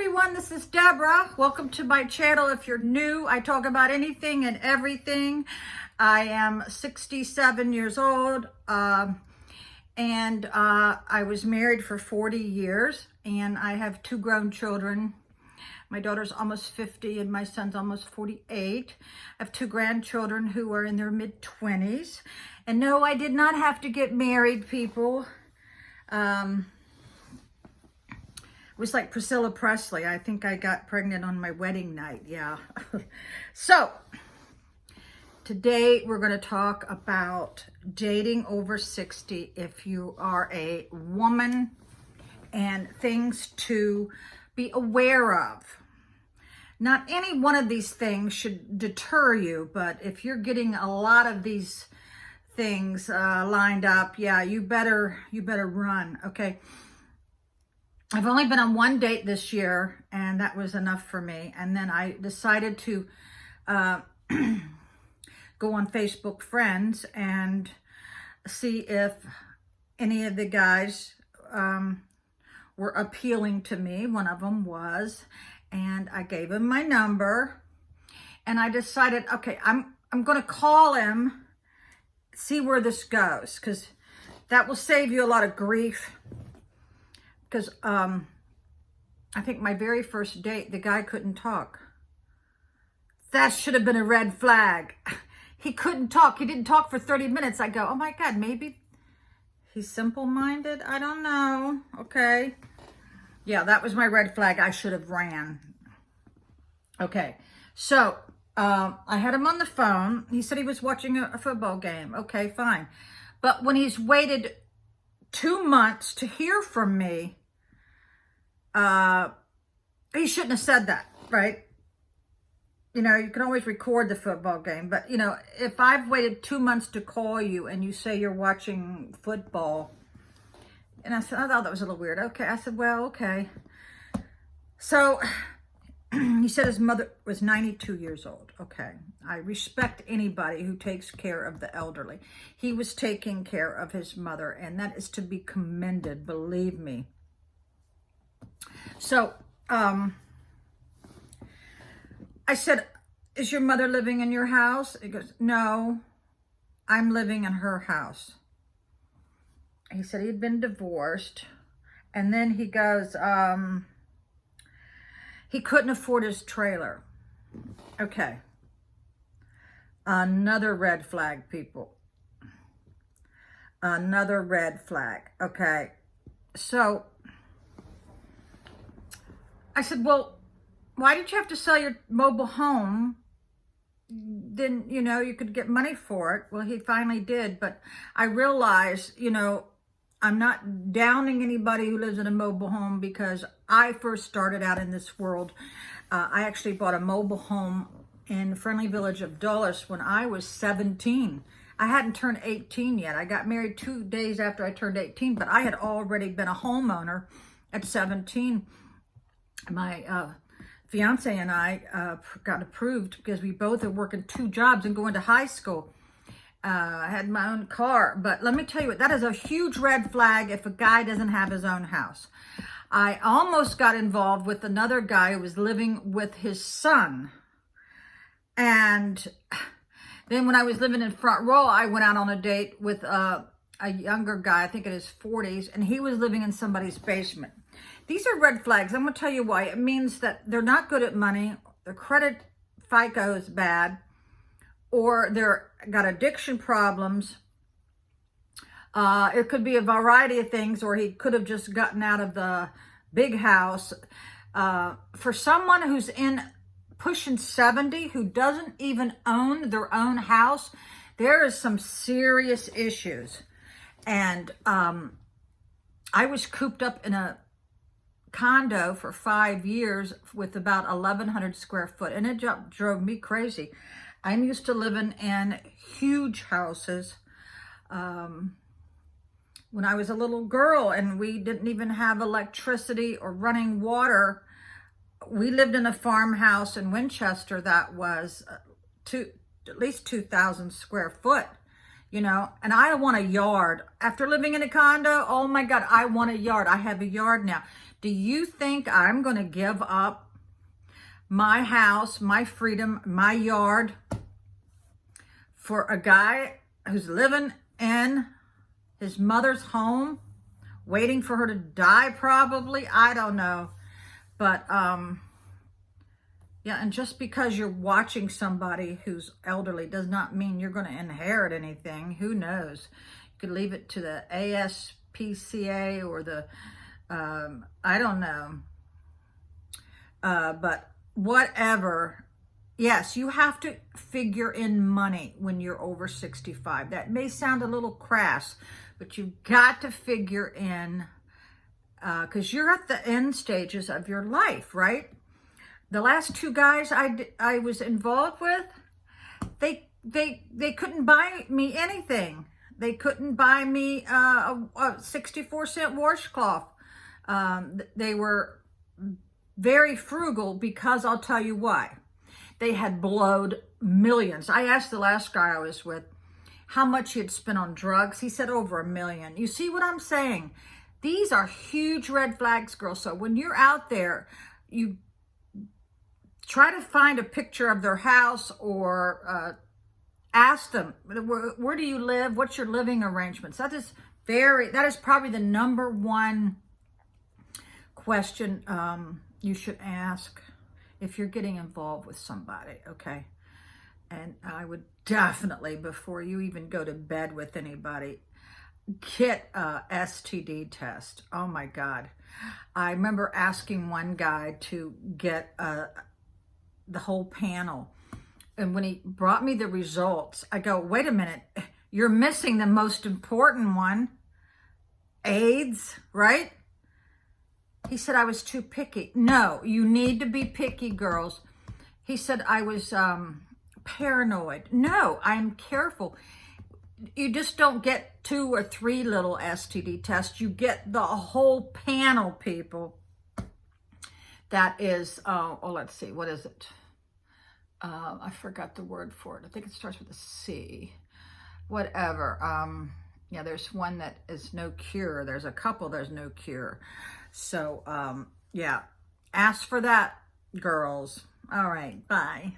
everyone, this is Deborah. Welcome to my channel. If you're new, I talk about anything and everything. I am 67 years old and I was married for 40 years and I have two grown children. My daughter's almost 50 and my son's almost 48. I have two grandchildren who are in their mid-20s. And no, I did not have to get married, people. It was like Priscilla Presley. I think I got pregnant on my wedding night. Yeah. So today we're going to talk about dating over 60 if you are a woman and things to be aware of. Not any one of these things should deter you, but if you're getting a lot of these things lined up, yeah, you better run. Okay. I've only been on one date this year, and that was enough for me. And then I decided to go on Facebook Friends and see if any of the guys were appealing to me. One of them was, and I gave him my number, and I decided, okay, I'm going to call him, see where this goes, because that will save you a lot of grief. Because I think my very first date, the guy couldn't talk. That should have been a red flag. He couldn't talk. He didn't talk for 30 minutes. I go, oh my God, maybe he's simple-minded? I don't know. Okay. Yeah, that was my red flag. I should have ran. Okay. So I had him on the phone. He said he was watching a football game. Okay, fine. But when he's waited 2 months to hear from me, he shouldn't have said that, right? You know, you can always record the football game, but you know, if I've waited 2 months to call you and you say you're watching football, and I said, I thought that was a little weird. Okay. I said, well, okay. So he said his mother was 92 years old. Okay. I respect anybody who takes care of the elderly. He was taking care of his mother, and that is to be commended, believe me. So, I said, is your mother living in your house? He goes, no, I'm living in her house. He said he'd been divorced. And then he goes, he couldn't afford his trailer. Okay. Another red flag, people. Another red flag. Okay. So I said, well, why did you have to sell your mobile home? Then, you know, you could get money for it. Well, he finally did. But I realized, you know, I'm not downing anybody who lives in a mobile home because I first started out in this world. I actually bought a mobile home in Friendly Village of Dulles when I was 17. I hadn't turned 18 yet. I got married 2 days after I turned 18, but I had already been a homeowner at 17. My fiance and I got approved because we both are working 2 jobs and going to high school. I had my own car, but let me tell you what, that is a huge red flag if a guy doesn't have his own house. I almost got involved with another guy who was living with his son. And then when I was living in Front Row, I went out on a date with a younger guy, I think in his 40s, and he was living in somebody's basement. These are red flags. I'm going to tell you why. It means that they're not good at money, their credit FICO is bad, or they're got addiction problems. It could be a variety of things, or he could have just gotten out of the big house. For someone who's pushing 70, who doesn't even own their own house, there is some serious issues. And I was cooped up in a condo for 5 years with about 1,100 square foot, and it drove me crazy. I'm used to living in huge houses. When I was a little girl and we didn't even have electricity or running water, we lived in a farmhouse in Winchester that was at least 2,000 square foot. you know, and I want a yard. After living in a condo, oh my God, I want a yard. I have a yard now Do you think I'm going to give up my house, my freedom, my yard for a guy who's living in his mother's home, waiting for her to die probably? I don't know. But, yeah, and just because you're watching somebody who's elderly does not mean you're going to inherit anything. Who knows? You could leave it to the ASPCA or the, I don't know. But whatever. Yes, you have to figure in money when you're over 65. That may sound a little crass, but you've got to figure in, because you're at the end stages of your life, right? The last two guys I was involved with, they couldn't buy me anything. They couldn't buy me a 64-cent washcloth. They were very frugal because I'll tell you why. They had blowed millions. I asked the last guy I was with how much he had spent on drugs. He said over $1 million. You see what I'm saying? These are huge red flags, girls. So when you're out there, you try to find a picture of their house or ask them, where do you live? What's your living arrangements? That is probably the number one question you should ask if you're getting involved with somebody, okay? And I would definitely, before you even go to bed with anybody, get a STD test. Oh my God. I remember asking one guy to get the whole panel. And when he brought me the results, I go, wait a minute, you're missing the most important one, AIDS, right? He said I was too picky. No, you need to be picky, girls. He said I was paranoid. No, I'm careful. You just don't get 2 or 3 little STD tests. You get the whole panel, people. That is, let's see, what is it? I forgot the word for it. I think it starts with a C. Whatever. Yeah, there's one that is no cure. There's a couple there's no cure. So, yeah, ask for that, girls. All right, bye.